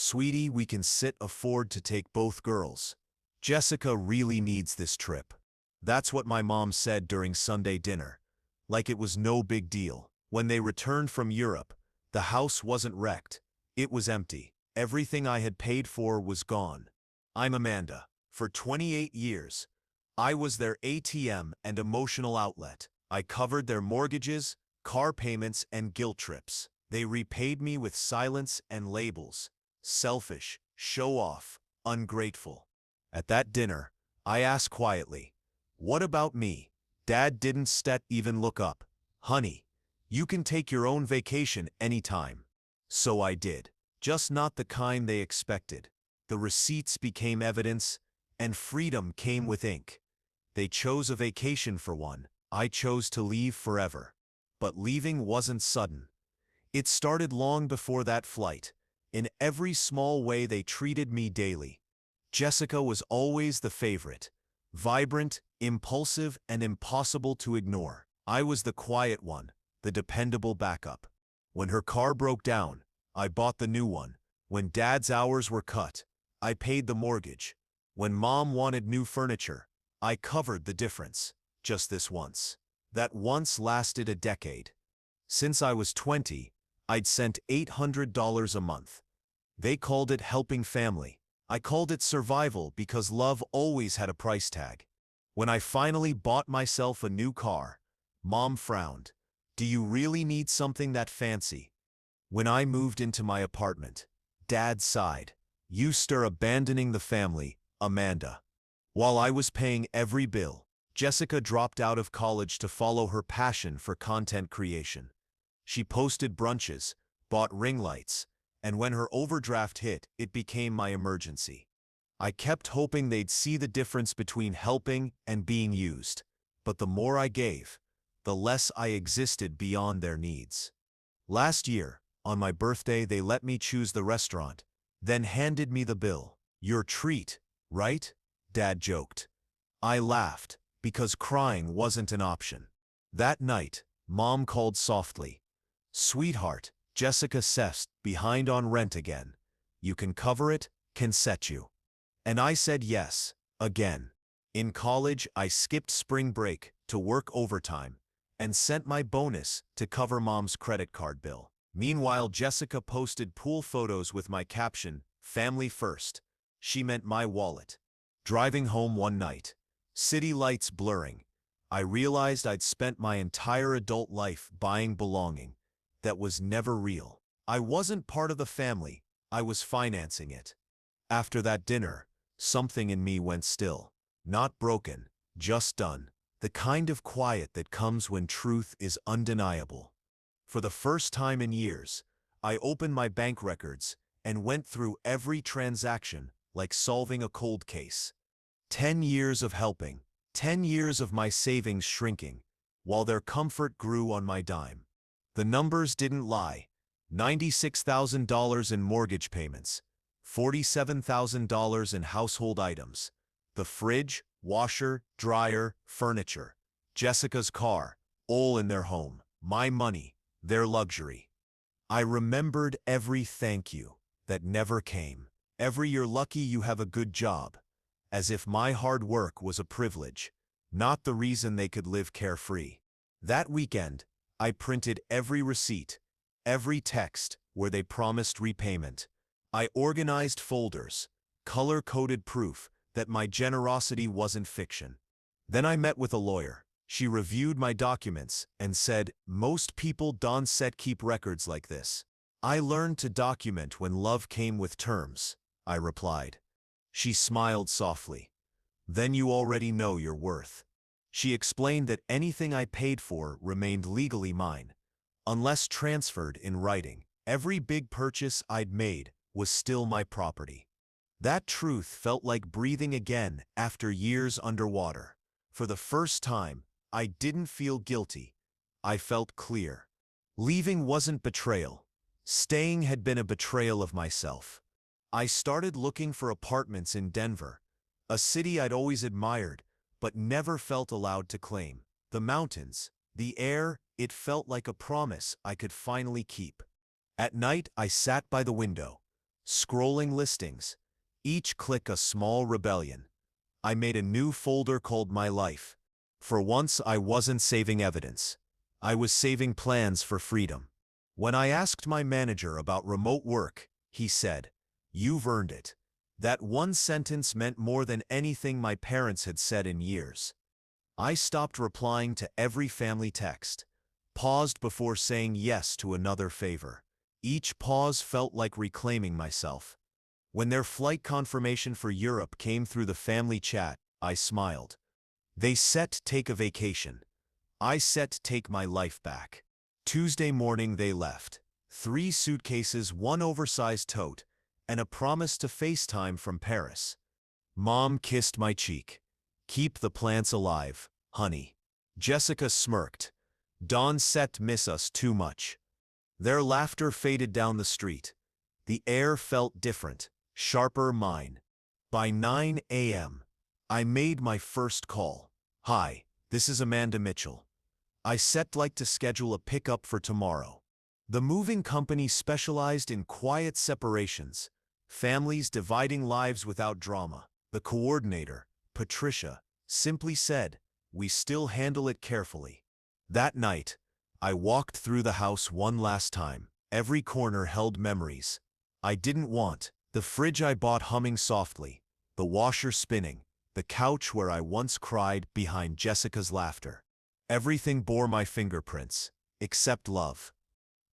"Sweetie, we can afford to take both girls. Jessica really needs this trip." That's what my mom said during Sunday dinner, like it was no big deal. When they returned from Europe, the house wasn't wrecked. It was empty. Everything I had paid for was gone. I'm Amanda. For 28 years, I was their ATM and emotional outlet. I covered their mortgages, car payments, and guilt trips. They repaid me with silence and labels. Selfish, show-off, ungrateful. At that dinner, I asked quietly, "What about me?" Dad didn't even look up. "Honey, you can take your own vacation anytime." So I did. Just not the kind they expected. The receipts became evidence, and freedom came with ink. They chose a vacation for one. I chose to leave forever. But leaving wasn't sudden. It started long before that flight. In every small way they treated me daily. Jessica was always the favorite. Vibrant, impulsive, and impossible to ignore. I was the quiet one, the dependable backup. When her car broke down, I bought the new one. When Dad's hours were cut, I paid the mortgage. When Mom wanted new furniture, I covered the difference. Just this once. That once lasted a decade. Since I was 20, I'd sent $800 a month. They called it helping family. I called it survival because love always had a price tag. When I finally bought myself a new car, Mom frowned. "Do you really need something that fancy?" When I moved into my apartment, Dad sighed. "You stir abandoning the family, Amanda." While I was paying every bill, Jessica dropped out of college to follow her passion for content creation. She posted brunches, bought ring lights, and when her overdraft hit, it became my emergency. I kept hoping they'd see the difference between helping and being used. But the more I gave, the less I existed beyond their needs. Last year, on my birthday, they let me choose the restaurant, then handed me the bill. "Your treat, right?" Dad joked. I laughed, because crying wasn't an option. That night, Mom called softly. "Sweetheart, Jessica says, behind on rent again. You can cover it, can set you." And I said yes, again. In college, I skipped spring break to work overtime and sent my bonus to cover Mom's credit card bill. Meanwhile, Jessica posted pool photos with my caption, "Family first." She meant my wallet. Driving home one night, city lights blurring, I realized I'd spent my entire adult life buying belonging that was never real. I wasn't part of the family, I was financing it. After that dinner, something in me went still. Not broken, just done. The kind of quiet that comes when truth is undeniable. For the first time in years, I opened my bank records and went through every transaction like solving a cold case. 10 years of helping, 10 years of my savings shrinking, while their comfort grew on my dime. The numbers didn't lie. $96,000 in mortgage payments, $47,000 in household items, the fridge, washer, dryer, furniture, Jessica's car, all in their home, my money, their luxury. I remembered every thank you that never came, every "you're lucky you have a good job," as if my hard work was a privilege, not the reason they could live carefree. That weekend, I printed every receipt, every text where they promised repayment. I organized folders, color-coded proof that my generosity wasn't fiction. Then I met with a lawyer. She reviewed my documents and said, "Most people don't keep records like this." "I learned to document when love came with terms," I replied. She smiled softly. "Then you already know your worth." She explained that anything I paid for remained legally mine, unless transferred in writing. Every big purchase I'd made was still my property. That truth felt like breathing again after years underwater. For the first time, I didn't feel guilty. I felt clear. Leaving wasn't betrayal. Staying had been a betrayal of myself. I started looking for apartments in Denver, a city I'd always admired, but never felt allowed to claim. The mountains, the air, it felt like a promise I could finally keep. At night, I sat by the window, scrolling listings, each click a small rebellion. I made a new folder called My Life. For once, I wasn't saving evidence. I was saving plans for freedom. When I asked my manager about remote work, he said, "You've earned it." That one sentence meant more than anything my parents had said in years. I stopped replying to every family text, paused before saying yes to another favor. Each pause felt like reclaiming myself. When their flight confirmation for Europe came through the family chat, I smiled. They set take a vacation. I set take my life back. Tuesday morning they left. 3 suitcases, 1 oversized tote, and a promise to FaceTime from Paris. Mom kissed my cheek. "Keep the plants alive, honey." Jessica smirked. "Dawn set miss us too much." Their laughter faded down the street. The air felt different, sharper mine. By 9 a.m., I made my first call. "Hi, this is Amanda Mitchell. I set like to schedule a pickup for tomorrow." The moving company specialized in quiet separations, families dividing lives without drama. The coordinator, Patricia, simply said, "We still handle it carefully." That night, I walked through the house one last time. Every corner held memories I didn't want. The fridge I bought humming softly, the washer spinning, the couch where I once cried behind Jessica's laughter. Everything bore my fingerprints, except love.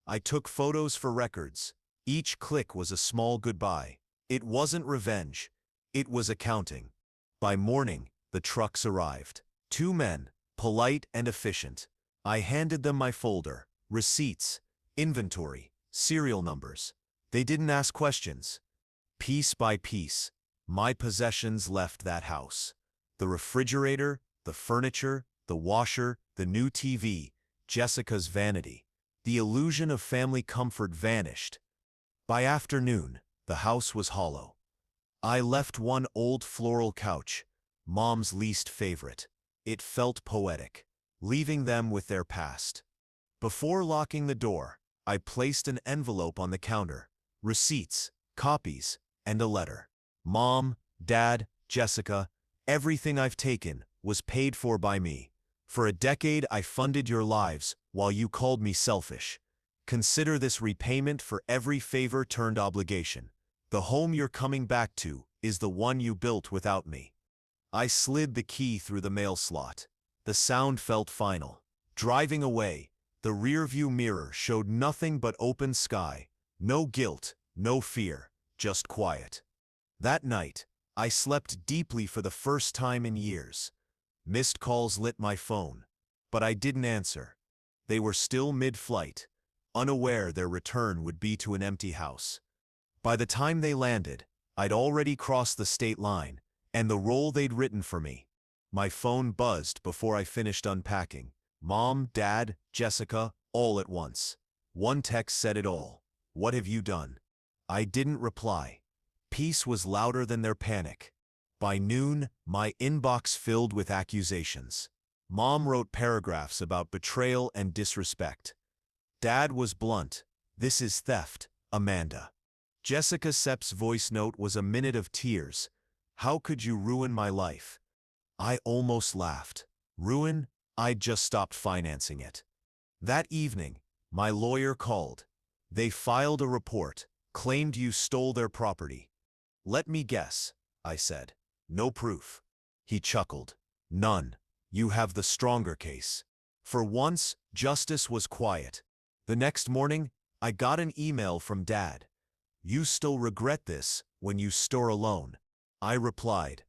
I took photos for records. Each click was a small goodbye. It wasn't revenge. It was accounting. By morning, the trucks arrived. 2 men, polite and efficient. I handed them my folder, receipts, inventory, serial numbers. They didn't ask questions. Piece by piece, my possessions left that house. The refrigerator, the furniture, the washer, the new TV, Jessica's vanity. The illusion of family comfort vanished. By afternoon, the house was hollow. I left one old floral couch, Mom's least favorite. It felt poetic, leaving them with their past. Before locking the door, I placed an envelope on the counter, receipts, copies, and a letter. "Mom, Dad, Jessica, everything I've taken was paid for by me. For a decade I funded your lives while you called me selfish. Consider this repayment for every favor turned obligation. The home you're coming back to is the one you built without me." I slid the key through the mail slot. The sound felt final. Driving away, the rearview mirror showed nothing but open sky. No guilt, no fear, just quiet. That night, I slept deeply for the first time in years. Missed calls lit my phone, but I didn't answer. They were still mid-flight, unaware their return would be to an empty house. By the time they landed, I'd already crossed the state line, and the role they'd written for me. My phone buzzed before I finished unpacking. Mom, Dad, Jessica, all at once. One text said it all. "What have you done?" I didn't reply. Peace was louder than their panic. By noon, my inbox filled with accusations. Mom wrote paragraphs about betrayal and disrespect. Dad was blunt. "This is theft, Amanda." Jessica Sepp's voice note was a minute of tears. "How could you ruin my life?" I almost laughed. Ruin? I'd just stopped financing it. That evening, my lawyer called. "They filed a report, claimed you stole their property." "Let me guess," I said. "No proof." He chuckled. "None. You have the stronger case." For once, justice was quiet. The next morning, I got an email from Dad. "You still regret this when you store alone?" I replied,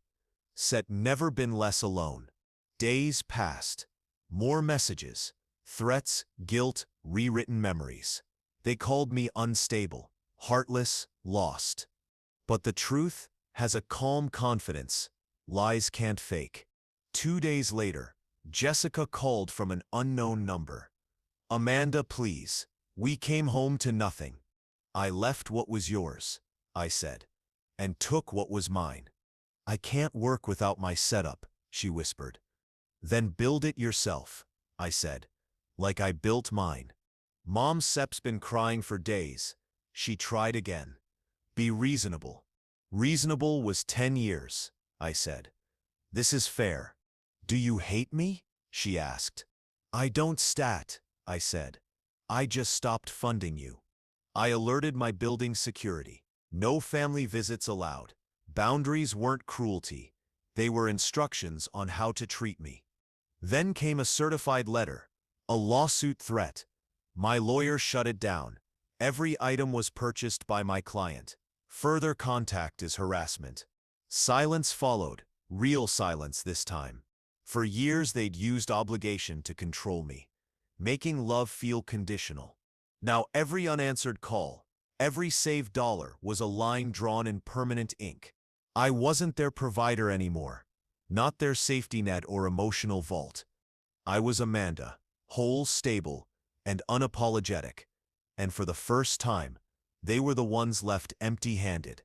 "Set never been less alone." Days passed. More messages. Threats, guilt, rewritten memories. They called me unstable, heartless, lost. But the truth has a calm confidence. Lies can't fake. 2 days later, Jessica called from an unknown number. "Amanda, please. We came home to nothing." "I left what was yours," I said, "and took what was mine." "I can't work without my setup," she whispered. "Then build it yourself," I said, "like I built mine." Mom Sepp's been crying for days. She tried again. Be reasonable. Reasonable was 10 years, I said. This is fair. Do you hate me? She asked. I don't stat, I said. I just stopped funding you. I alerted my building security. No family visits allowed. Boundaries weren't cruelty. They were instructions on how to treat me. Then came a certified letter, a lawsuit threat. My lawyer shut it down. Every item was purchased by my client. Further contact is harassment. Silence followed, real silence this time. For years they'd used obligation to control me, making love feel conditional. Now every unanswered call, every saved dollar was a line drawn in permanent ink. I wasn't their provider anymore, not their safety net or emotional vault. I was Amanda, whole, stable, and unapologetic. And for the first time, they were the ones left empty-handed.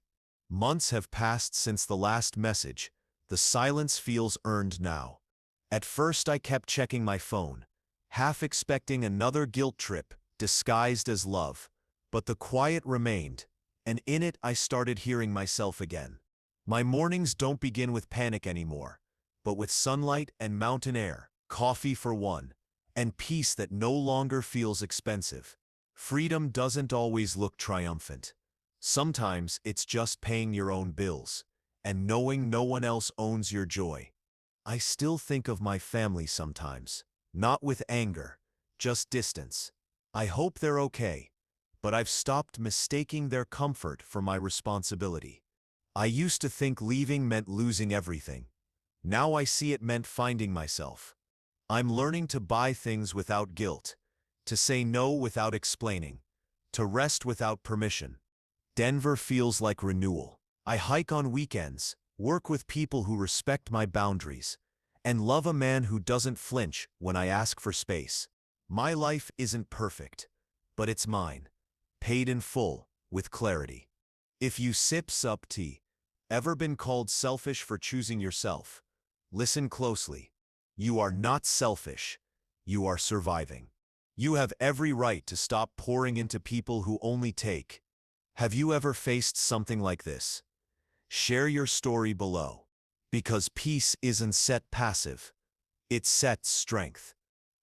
Months have passed since the last message. The silence feels earned now. At first I kept checking my phone, half expecting another guilt trip disguised as love. But the quiet remained, and in it I started hearing myself again. My mornings don't begin with panic anymore, but with sunlight and mountain air, coffee for one, and peace that no longer feels expensive. Freedom doesn't always look triumphant. Sometimes it's just paying your own bills, and knowing no one else owns your joy. I still think of my family sometimes, not with anger, just distance. I hope they're okay, but I've stopped mistaking their comfort for my responsibility. I used to think leaving meant losing everything. Now I see it meant finding myself. I'm learning to buy things without guilt, to say no without explaining, to rest without permission. Denver feels like renewal. I hike on weekends, work with people who respect my boundaries, and love a man who doesn't flinch when I ask for space. My life isn't perfect, but it's mine, paid in full, with clarity. If you sip sup tea, ever been called selfish for choosing yourself? Listen closely. You are not selfish. You are surviving. You have every right to stop pouring into people who only take. Have you ever faced something like this? Share your story below. Because peace isn't set passive. It sets strength.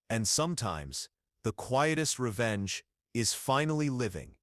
And sometimes, the quietest revenge is finally living